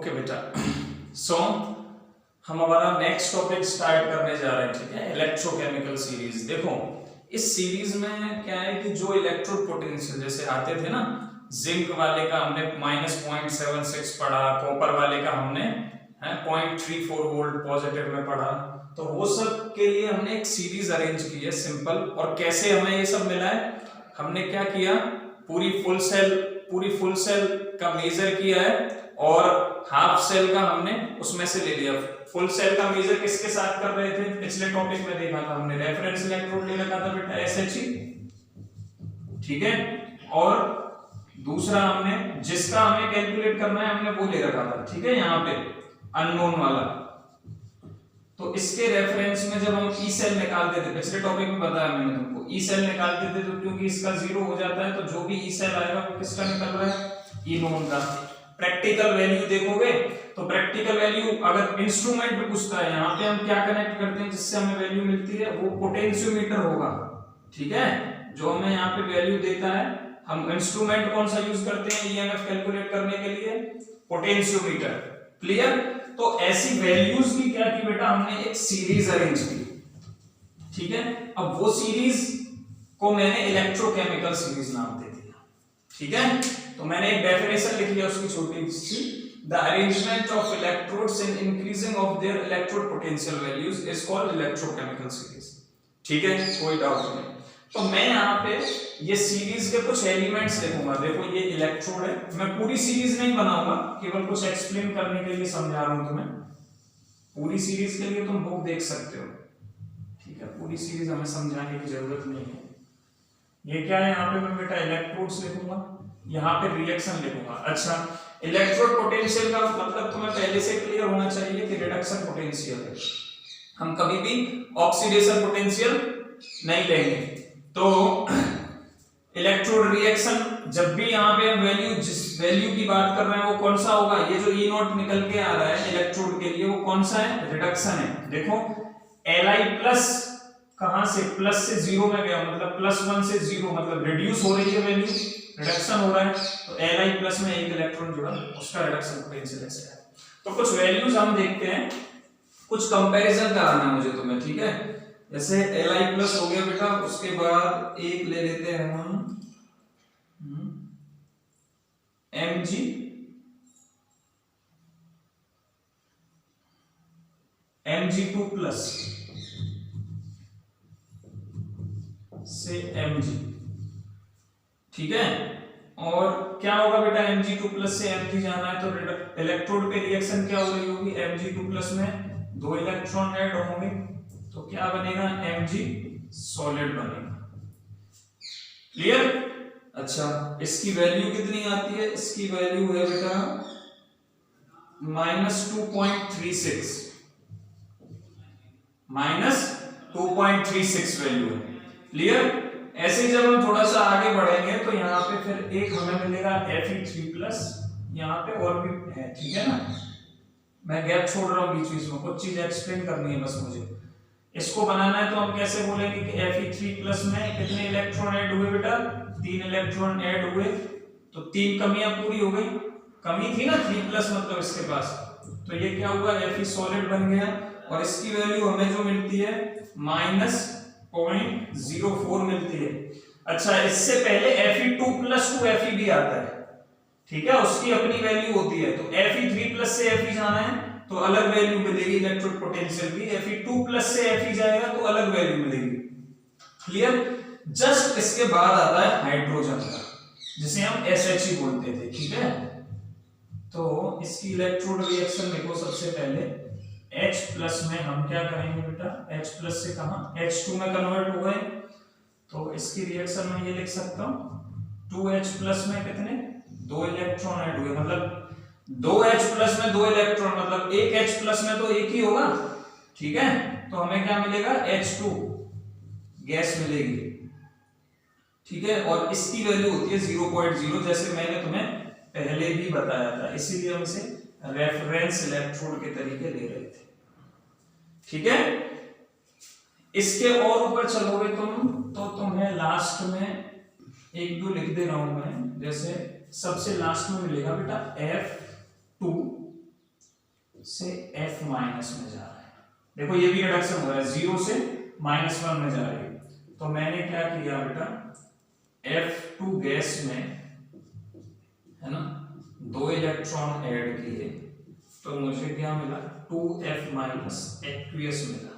Okay बेटा, सो हम हमारा नेक्स्ट टॉपिक स्टार्ट करने जा रहे हैं, ठीक है। Electrochemical series. देखो इस सीरीज में क्या है कि जो इलेक्ट्रोड पोटेंशियल जैसे आते थे ना, जिंक वाले का हमने -0.76 पढ़ा, कॉपर वाले का हमने 0.34 वोल्ट पॉजिटिव में पढ़ा, तो वो सब के लिए हमने एक सीरीज अरेंज की है सिंपल। और कैसे हमें ये सब मिला है, हमने क्या किया, पूरी फुल सेल का मेजर किया है और हाफ सेल का हमने उसमें से ले लिया। फुल सेल का मेजर किसके साथ कर रहे थे, पिछले टॉपिक में देखा था हमने, रेफरेंस इलेक्ट्रोड ले रखा था बेटा SHE, ठीक है। और दूसरा हमने जिसका हमें कैलकुलेट करना है हमने वो ले रखा था, ठीक है, यहाँ पे अननोन वाला। तो इसके रेफरेंस में जब हम ई सेल निकालते थे, पिछले टॉपिक में बताया मैंने तुमको, ई सेल निकालते थे तो क्योंकि इसका 0 हो जाता है तो जो भी ई सेल आएगा वो किसका निकल रहा है, ई नोन का। प्रैक्टिकल वैल्यू देखोगे तो प्रैक्टिकल वैल्यू अगर इंस्ट्रूमेंट पे पूछता है, यहाँ पे हम क्या कनेक्ट करते हैं जिससे हमें वैल्यू मिलती है, वो पोटेंशियोमीटर होगा, ठीक है। जो हमें यहाँ पे वैल्यू देता है, हम इंस्ट्रूमेंट कौन सा यूज करते हैं ईएमएफ कैलकुलेट करने के लिए, पोटेंशियोमीटर। क्लियर। तो ऐसी वैल्यूज की क्या की बेटा, हमने एक सीरीज अरेंज की, ठीक है। अब वो सीरीज को मैंने इलेक्ट्रोकेमिकल सीरीज नाम दे दिया, ठीक है। तो मैंने एक डेफिनेशन लिख लिया उसकी छोटी सी, the arrangement of electrodes in increasing of their electrode potential values is called electrochemical series, ठीक है, कोई डाउट नहीं। तो मैं यहाँ पे ये सीरीज के कुछ एलिमेंट्स लिखूंगा। देखो ये इलेक्ट्रोड है, मैं पूरी सीरीज नहीं बनाऊंगा, केवल कुछ एक्सप्लेन करने के लिए समझा रहा हूं तुम्हें। पूरी सीरीज के लिए तुम बुक देख सकते हो, ठीक है, पूरी सीरीज हमें समझाने की जरूरत नहीं है। ये क्या है, यहाँ पे मैं बेटा इलेक्ट्रोड्स लिखूंगा, यहाँ पे रिएक्शन लिखूंगा। अच्छा, इलेक्ट्रोड पोटेंशियल का मतलब तुम्हें पहले से क्लियर होना चाहिए कि रिडक्शन पोटेंशियल है, हम कभी भी ऑक्सीडेशन पोटेंशियल नहीं लेंगे। तो इलेक्ट्रोड रिएक्शन जब भी यहाँ पे हम वैल्यू, जिस वैल्यू की बात कर रहे हैं वो कौन सा होगा, ये जो ई नॉट निकल के आ रहा है इलेक्ट्रोड के लिए वो कौन सा है, रिडक्शन है। देखो Li प्लस कहां से, प्लस से 0 में गया, मतलब +1 से 0, मतलब रिड्यूस हो रही है वैल्यू, रिडक्शन हो रहा है। तो Li प्लस में एक इलेक्ट्रॉन जुड़ा, उसका रिडक्शन पोटेंशियल ऐसे है। तो कुछ वैल्यूज हम देखते हैं, कुछ कंपैरिजन कराना है मुझे तुम्हें, ठीक है। जैसे Li प्लस हो गया बेटा, उसके बाद एक ले लेते हैं हम Mg2 प्लस से Mg, ठीक है। और क्या होगा बेटा, Mg2 प्लस से Mg जाना है तो इलेक्ट्रोड पे रिएक्शन क्या हो रही होगी, Mg2 प्लस में 2 इलेक्ट्रॉन ऐड होंगे तो क्या बनेगा, Mg सॉलिड बनेगा। क्लियर। अच्छा, इसकी वैल्यू कितनी आती है, इसकी वैल्यू है बेटा -2.36, -2.36 वैल्यू है। क्लियर। ऐसे ही जब हम थोड़ा सा आगे बढ़ेंगे तो यहाँ पे फिर एक हमें मिलेगा Fe3+, यहाँ पे और भी है, ठीक है ना। मैं गैप छोड़ रहा हूँ बीच बीच में, कुछ चीज एक्सप्लेन करनी है बस मुझे। इसको बनाना है तो हम कैसे बोलेंगे कि Fe3+ में कितने इलेक्ट्रॉन ऐड हुए बेटा, 3 इलेक्ट्रॉन ऐड हुए, तो 3 कमियां पूरी हो गई। कमी थी ना 3+ मतलब इसके पास, तो ये क्या हुआ, Fe सॉलिड बन गया। और इसकी वैल्यू हमें जो मिलती है -0.04 मिलती है। अच्छा, इससे पहले Fe2+2 Fe भी आता है, ठीक है, उसकी अपनी वैल्यू होती है। तो Fe3+ से Fe जाना है तो अलग वैल्यू मिलेगी इलेक्ट्रोड पोटेंशियल की, Fe2+ से Fe जाएगा तो अलग वैल्यू मिलेगी। क्लियर। जस्ट इसके बाद आता है हाइड्रोजन का, जिसे हम SHE बोलते थे, ठीक है। तो इसकी इलेक्ट्रोड रिएक्शन देखो, सबसे पहले H+ में हम क्या करेंगे बेटा, H+ से कहां, H2 में कन्वर्ट हो गए, तो इसकी रिएक्शन में ये लिख सकता हूं 2H+ में कितने, 2 इलेक्ट्रॉन ऐड हुए, मतलब 2H+ में 2 इलेक्ट्रॉन, मतलब एक H+ में तो एक ही होगा, ठीक है। तो हमें क्या मिलेगा, H2 गैस मिलेगी, ठीक है। और इसकी वैल्यू होती है 0.0, जैसे मैंने तुम्हें पहले भी बताया था, इसीलिए हम इसे रेफरेंस इलेक्ट्रोड के तरीके ले रहे थे, ठीक है। इसके और ऊपर चलोगे तुम तो तुम्हें लास्ट में 1-2 लिख दे रहा हूं मैं, जैसे सबसे लास्ट में मिलेगा बेटा F2 से F माइनस में जा रहा है। देखो ये भी रिडक्शन हो रहा है, 0 से -1 में जा रही है। तो मैंने क्या किया बेटा, F2 गैस में है ना 2 इलेक्ट्रॉन ऐड किए, तो मुझे क्या मिला 2F माइनस एक्वियस मिला,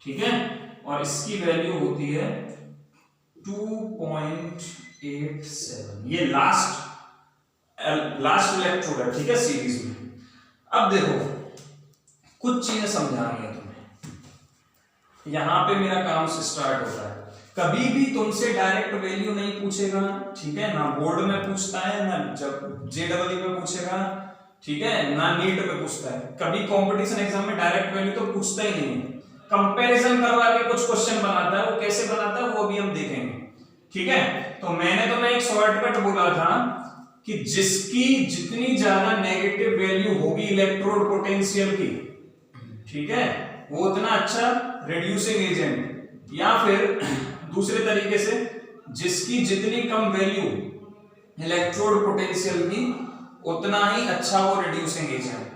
ठीक है। और इसकी वैल्यू होती है 2.87। ये लास्ट इलेक्ट्रोड है, ठीक है, सीरीज में। अब देखो कुछ चीजें समझानी है तुम्हें, यहां पे मेरा काम से स्टार्ट होता है। कभी भी तुमसे डायरेक्ट वैल्यू नहीं पूछेगा, ठीक है, ना बोर्ड में पूछता है, ना जब JEE में पूछेगा, ठीक है, ना नीट में पूछता है। कभी कंपटीशन एग्जाम में डायरेक्ट वैल्यू तो पूछता ही नहीं है, कंपैरिजन करवा के कुछ क्वेश्चन बनाता है। वो कैसे बनाता है वो भी हम देखेंगे, ठीक है। तो मैंने तुम्हें एक शॉर्टकट बोला था कि जिसकी जितनी ज्यादा नेगेटिव वैल्यू होगी इलेक्ट्रोड पोटेंशियल की, ठीक है, वो उतना अच्छा रिड्यूसिंग एजेंट, या फिर दूसरे तरीके से जिसकी जितनी कम वैल्यू इलेक्ट्रोड पोटेंशियल की उतना ही अच्छा वो रिड्यूसिंग एजेंट।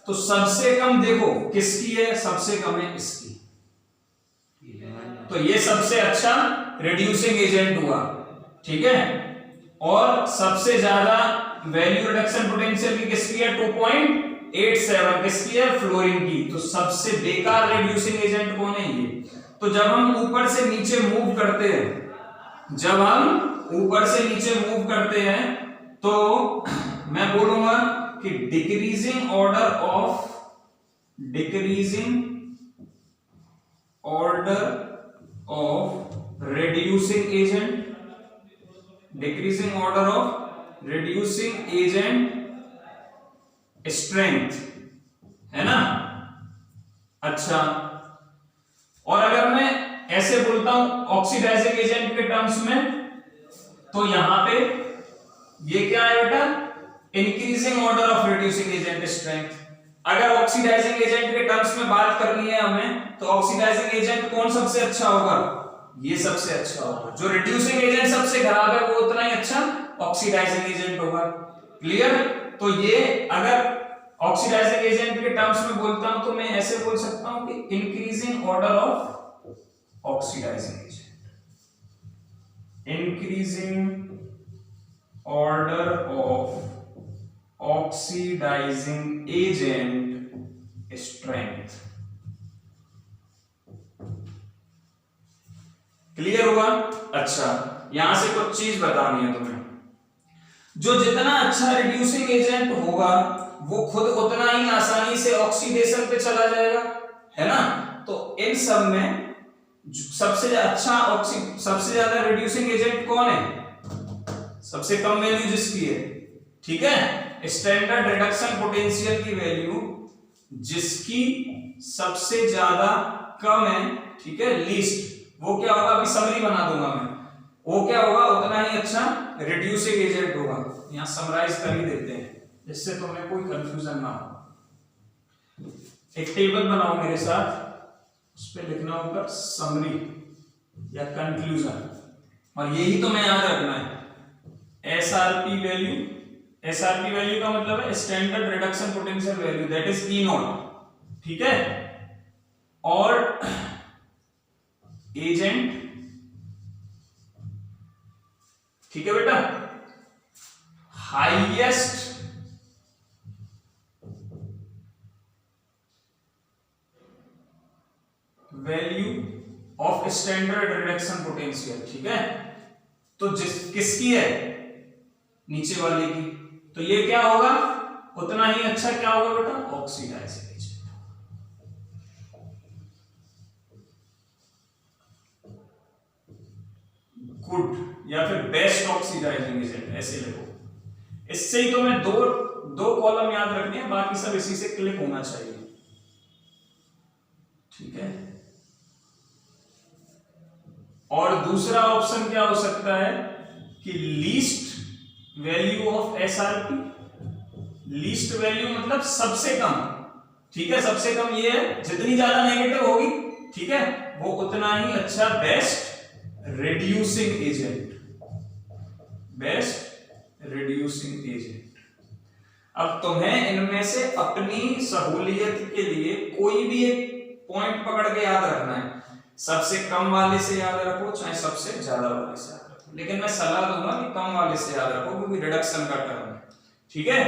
तो सबसे कम देखो किसकी है, सबसे कम है इसकी, तो ये सबसे अच्छा रिड्यूसिंग एजेंट हुआ, ठीक है। और सबसे ज्यादा वैल्यू रिडक्शन पोटेंशियल की किसकी है, 2.87, किसकी है, फ्लोरीन की। तो सबसे बेकार रिड्यूसिंग एजेंट कौन है, ये। तो जब हम ऊपर से नीचे मूव करते हैं, तो मैं बोलूंगा कि decreasing order of reducing agent strength, है ना। अच्छा, और अगर मैं ऐसे बोलता हूं ऑक्सीडाइजिंग एजेंट के टर्म्स में, तो यहां पे ये क्या है बेटा, increasing order of reducing agent strength. अगर ऑक्सीडाइजिंग एजेंट के टर्म्स में बात करनी है हमें, तो ऑक्सीडाइजिंग एजेंट कौन सबसे अच्छा होगा, ये सबसे अच्छा होगा। जो रिड्यूसिंग एजेंट सबसे खराब है वो उतना ही अच्छा ऑक्सीडाइजिंग एजेंट होगा। क्लियर। तो ये अगर ऑक्सीडाइजिंग एजेंट के टर्म्स में बोलता हूं तो मैं ऐसे बोल सकता हूं कि increasing order of oxidizing agent strength. Clear हुआ। अच्छा, यहां से कुछ चीज बतानी है तुम्हें। जो जितना अच्छा रिड्यूसिंग एजेंट होगा वो खुद उतना ही आसानी से ऑक्सीडेशन पे चला जाएगा, है ना। तो इन सब में सबसे ज्यादा रिड्यूसिंग एजेंट कौन है, सबसे कम वैल्यू जिसकी है, ठीक है। स्टैंडर्ड रिडक्शन पोटेंशियल की वैल्यू जिसकी सबसे ज्यादा कम है, ठीक है, लीस्ट, वो क्या होगा, अभी समरी बना दूंगा मैं, वो क्या होगा, उतना ही अच्छा रिड्यूसिंग एजेंट होगा। यहां समराइज कर ही देते हैं जिससे तुम्हें कोई कंफ्यूजन ना हो। एक टेबल बनाओ मेरे साथ, उस पर लिखना होगा समरी या कंक्लूजन, और यही तुम्हें याद रखना है। एसआरपी वैल्यू का मतलब है standard reduction potential value, that is E not, ठीक है। और एजेंट, ठीक है बेटा, highest value of standard reduction potential, ठीक है। तो किसकी है, नीचे वाले की। तो ये क्या होगा, उतना ही अच्छा क्या होगा बेटा, ऑक्सीडाइजिंग एजेंट। गुड या फिर बेस्ट ऑक्सीडाइजिंग एजेंट, ऐसे लिखो। इससे ही तो मैं दो कॉलम याद रखने हैं, बाकी सब इसी से क्लिक होना चाहिए, ठीक है। और दूसरा ऑप्शन क्या हो सकता है कि least value of SRP. Least value मतलब सबसे कम, ठीक है, सबसे कम ये है, जितनी ज्यादा नेगेटिव होगी, ठीक है, वो उतना ही अच्छा बेस्ट रिड्यूसिंग एजेंट। अब तुम्हें इनमें से अपनी सहूलियत के लिए कोई भी एक पॉइंट पकड़ के याद रखना है। सबसे कम वाले से याद रखो चाहे सबसे ज्यादा वाले से याद रखो, लेकिन मैं सलाह दूंगा कि कम वाले से याद रखो क्योंकि रिडक्शन का टर्म है। ठीक है,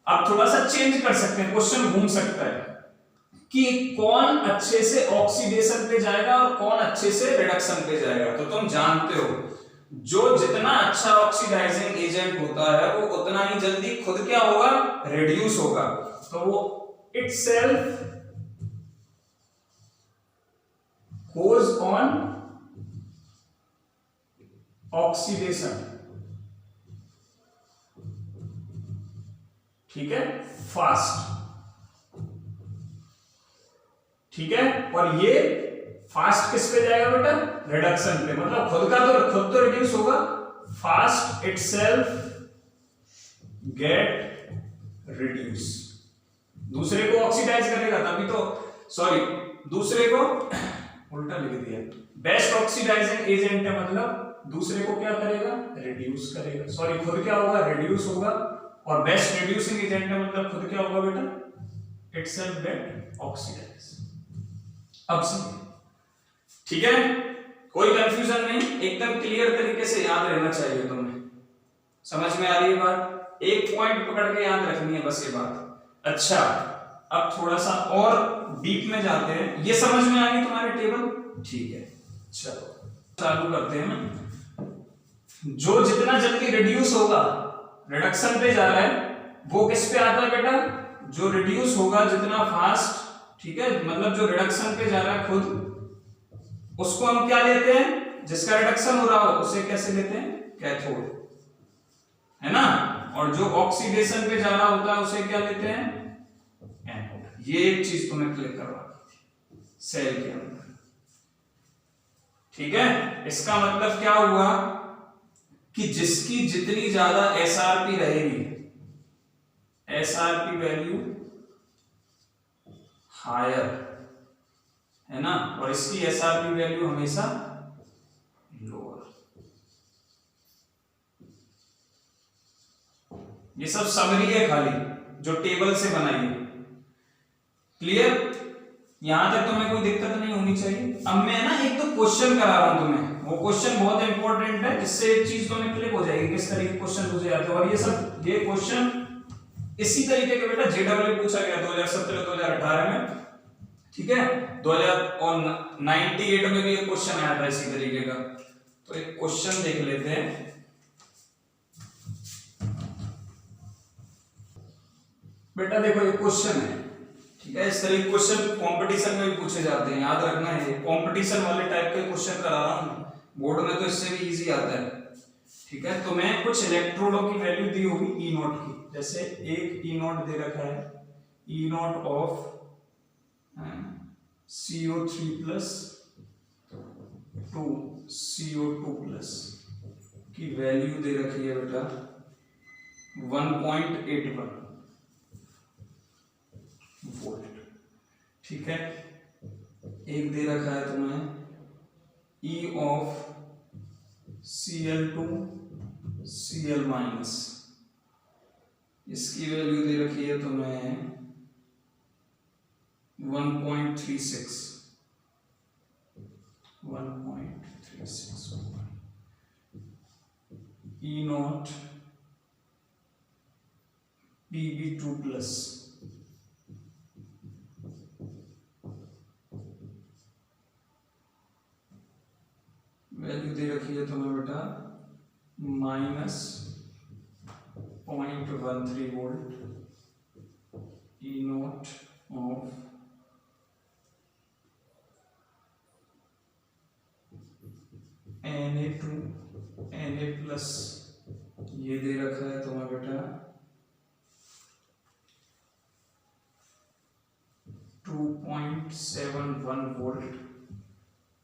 अब थोड़ा सा चेंज कर सकते हैं, क्वेश्चन घूम सकता है कि कौन अच्छे से ऑक्सीडेशन पे जाएगा और कौन अच्छे से रिडक्शन पे जाएगा। तो तुम जानते हो जो जितना अच्छा ऑक्सीडाइजिंग एजेंट होता है वो उतना ही जल्दी खुद क्या होगा, रिड्यूस होगा। तो वो इटसेल्फ गोज ऑन ऑक्सीडेशन, ठीक है, फास्ट। ठीक है, और ये फास्ट किस पे जाएगा बेटा, रिडक्शन पे, मतलब खुद तो रिड्यूस होगा, फास्ट इटसेल्फ गेट रिड्यूस। दूसरे को ऑक्सीडाइज करेगा तभी तो, सॉरी दूसरे को उल्टा लिख दिया, बेस्ट ऑक्सीडाइजिंग एजेंट है मतलब दूसरे को क्या करेगा, रिड्यूस करेगा, सॉरी खुद क्या होगा, रिड्यूस होगा, और बेस्ट रिड्यूसिंग एजेंट है मतलब खुद क्या होगा बेटा, इटसेल्फ गेट ऑक्सीडाइज। अब समझिए, ठीक है, कोई कंफ्यूजन नहीं, एकदम क्लियर तरीके से याद रहना चाहिए तुम्हें। समझ में आ रही है बात, एक पॉइंट पकड़ के याद रखनी है बस ये बात। अच्छा, अब थोड़ा सा और डीप में जाते हैं, ये समझ में आ गई तुम्हारे टेबल, ठीक है, चलो चालू करते हैं। जो जितना जल्दी रिड्यूस होगा, रिडक्शन पे जा रहा है, वो किस पे आता है बेटा, जो रिड्यूस होगा जितना फास्ट, ठीक है, मतलब जो रिडक्शन पे जा रहा है खुद, उसको हम क्या लेते हैं, जिसका रिडक्शन हो रहा हो उसे कैसे लेते हैं, कैथोड, है ना, और जो ऑक्सीडेशन पे जा रहा होता है उसे क्या लेते हैं, एनोड। ये एक चीज तुम्हें क्लिक करवा दी थी सेल के अंदर। ठीक है, इसका मतलब क्या हुआ कि जिसकी जितनी ज्यादा एसआरपी रहेगी, एसआरपी वैल्यू हायर है ना, और इसकी एसआरपी वैल्यू हमेशा लोअर। ये सब समरी है खाली जो टेबल से बनाई है। क्लियर, यहां तक तुम्हें कोई दिक्कत नहीं होनी चाहिए। अब मैं ना एक तो क्वेश्चन करा रहा हूं तुम्हें, वो क्वेश्चन बहुत इंपॉर्टेंट है, जिससे एक चीज तुम्हें क्लिक हो जाएगी किस तरीके के क्वेश्चन पूछे जाते हैं। और ये सब ये क्वेश्चन इसी तरीके का बेटा जेडब्ल्यू पूछा गया 2017-2018 में, ठीक है, 2098 में भी एक क्वेश्चन आया था इसी तरीके का। तो एक क्वेश्चन देख लेते हैं। बेटा देखो ये क्वेश्चन है, ठीक है, इस तरह के क्वेश्चन कंपटीशन में भी पूछे जाते हैं, याद रखना है। कंपटीशन वाले टाइप के क्वेश्चन करा रहा हूं, बोर्ड में तो इससे भी इजी आता है। ठीक है, तो मैं कुछ इलेक्ट्रोडों की वैल्यू दी होगी ई नॉट की, जैसे एक ई नॉट दे रखा है, E naught of CO3 plus 2 CO2 plus की वैल्यू दे रखी है बेटा 1.81 वोल्ट। ठीक है, एक दे रखा है तुम्हें E of Cl2 Cl minus, इसकी वैल्यू दे रखी है तुम्हें 1.36 E naught Pb2 plus, value दे रखी है तुम्हें बेटा minus 0.13 volt, E naught of Na2 Na plus, ये दे रखा है तुम्हें बेटा 2.71 वोल्ट।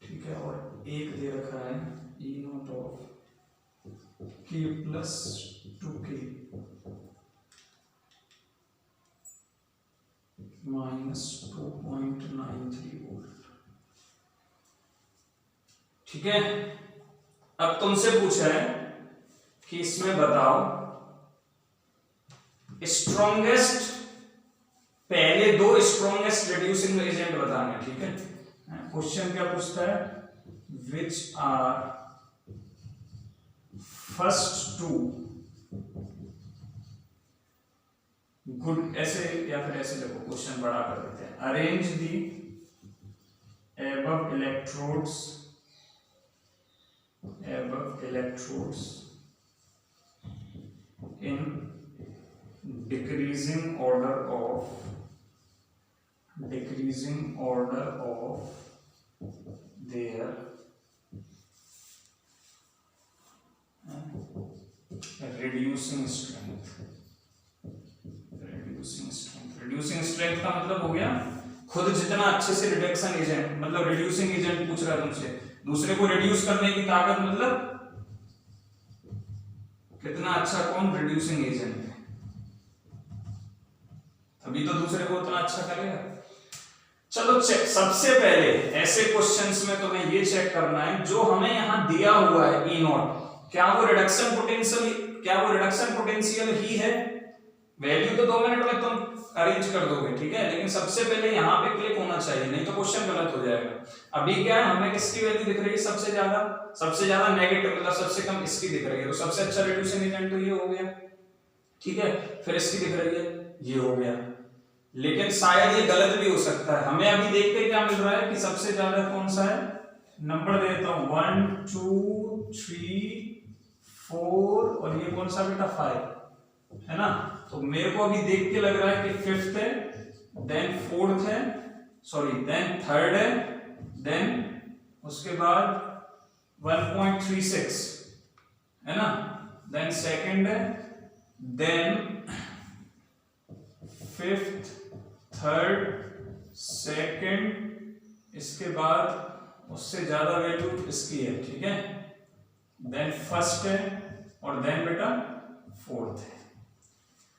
ठीक है, और एक दे रखा है E naught of K plus 2K minus 2.93 volt. ठीक है, अब तुमसे पूछा है कि इसमें बताओ स्ट्रॉन्गेस्ट, पहले दो स्ट्रॉन्गेस्ट रिड्यूसिंग एजेंट बताने, ठीक है। क्वेश्चन क्या पूछता है, which are first to good, ऐसे या फिर ऐसे देखो, क्वेश्चन बड़ा कर देते हैं। Arrange the above electrodes in decreasing order of their reducing strength। reducing strength का मतलब हो गया खुद जितना अच्छे से रिडक्शन एजेंट, मतलब रिड्यूसिंग एजेंट पूछ रहा है तुमसे, दूसरे को रिड्यूस करने की ताकत, मतलब कितना अच्छा कौन रिड्यूसिंग एजेंट है, तभी तो दूसरे को उतना अच्छा करेगा। चलो चेक, सबसे पहले ऐसे क्वेश्चंस में तुम्हें ये चेक करना है जो हमें यहां दिया हुआ है E नॉट, क्या वो रिडक्शन पोटेंशियल ही है। वैल्यू तो 2 मिनट में तुम अरेंज कर दोगे, ठीक है, लेकिन सबसे पहले यहाँ पे क्लिक होना चाहिए, नहीं तो क्वेश्चन गलत हो जाएगा। अभी क्या है, हमें किसकी वैल्यू दिख रही है सबसे ज्यादा नेगेटिव, मतलब सबसे कम इसकी दिख रही है, तो सबसे अच्छा रिड्यूसिंग एजेंट तो ये हो गया, ठीक है। फिर इसकी दिख रही है, ये हो गया, लेकिन शायद ये गलत भी हो सकता है। हमें अभी देख के क्या मिल रहा है कि सबसे ज्यादा कौन सा है, नंबर देता हूं 1 2 3 4 और ये कौन सा बेटा 5 है ना। तो मेरे को अभी देख के लग रहा है कि 5th है, देन 4th है, सॉरी देन 3rd है, देन उसके बाद 1.36 है ना, देन 2nd है, देन 5th 3rd 2nd, इसके बाद उससे ज्यादा वैल्यू इसकी है, ठीक है, देन 1st है और देन बेटा 4th है।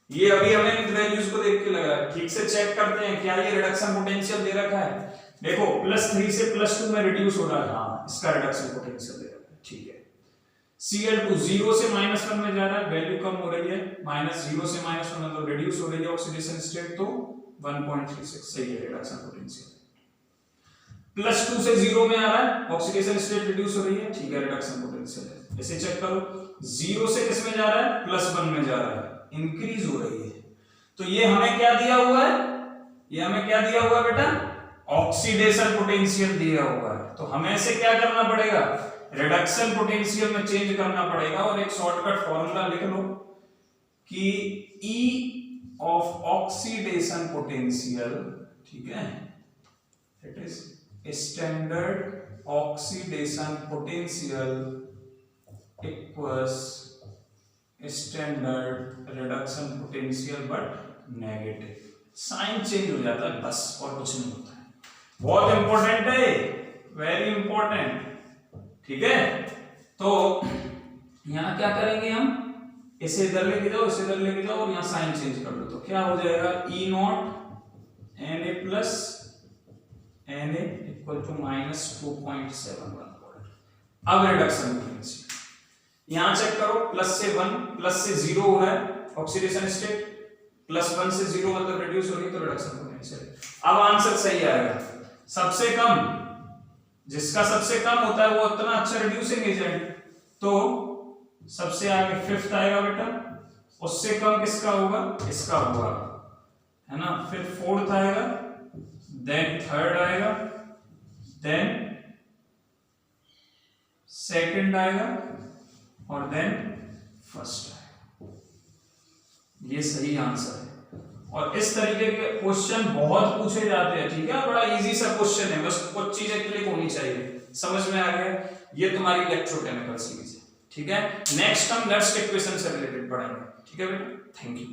ये अभी हमें इन वैल्यूज को देख के लगा, ठीक से चेक करते हैं क्या ये रिडक्शन पोटेंशियल दे रखा है। देखो +3 से +2 में रिड्यूस हो रहा है, हाँ इसका रिडक्शन पोटेंशियल दे रखा है, ठीक है। Cl2 0 से -1 में जा रहा है, वैल्यू कम हो रही है, -0 से -1 मतलब रिड्यूस हो रही है ऑक्सीडेशन स्टेट, तो 1.36 सही है रिडक्शन पोटेंशियल। +2 से 0 में आ रहा है, ऑक्सीडेशन स्टेट रिड्यूस हो रही है, ठीक है रिडक्शन पोटेंशियल है। ऐसे चेक करो, 0 से किस में जा रहा है, +1 में जा रहा है, इंक्रीज हो रही है। तो ये हमें क्या दिया हुआ है, ये हमें क्या दिया हुआ है बेटा, ऑक्सीडेशन पोटेंशियल दिया हुआ है। तो हमें इसे क्या करना पड़ेगा, रिडक्शन पोटेंशियल में चेंज करना पड़ेगा, और एक शॉर्टकट फॉर्मूला लिख लो कि E ऑफ ऑक्सीडेशन पोटेंशियल, ठीक है, it is standard oxidation potential equals standard reduction potential but negative. Sign change हो जाता है बस, और कुछ नहीं होता है। बहुत इंपॉर्टेंट है, वेरी इंपॉर्टेंट, ठीक है। तो यहां क्या करेंगे हम, इसे इधर लेके जाओ, इसे इधर लेके जाओ, और यहां साइन चेंज कर लो, तो क्या हो जाएगा, E not Na plus Na equal to -2.71 volt. अब रिडक्शन पोटेंशियल यहां चेक करो, प्लस से 0 हो रहा है ऑक्सीडेशन स्टेट, +1 से 0 मतलब रिड्यूस हो रही है, तो रिडक्शन पोटेंशियल। अब आंसर सही आएगा, सबसे कम, जिसका सबसे कम होता है वो उतना अच्छा रिड्यूसिंग एजेंट, तो सबसे आगे 5th आएगा बेटा, उससे कम किसका होगा, इसका होगा, है ना। फिर 4th आएगा, देन 3rd आएगा, देन 2nd आएगा, और देन 1st आएगा। ये सही आंसर है। और इस तरीके के क्वेश्चन बहुत पूछे जाते हैं, ठीक है, बड़ा इजी सा क्वेश्चन है, बस कुछ चीजें क्लिक होनी चाहिए। समझ में आ गया, ये तुम्हारी इलेक्ट्रोकेमिकल सीरीज है, ठीक है। नेक्स्ट हम नेक्स्ट इक्वेशन से रिलेटेड पढ़ेंगे, ठीक है बेटा, थैंक यू।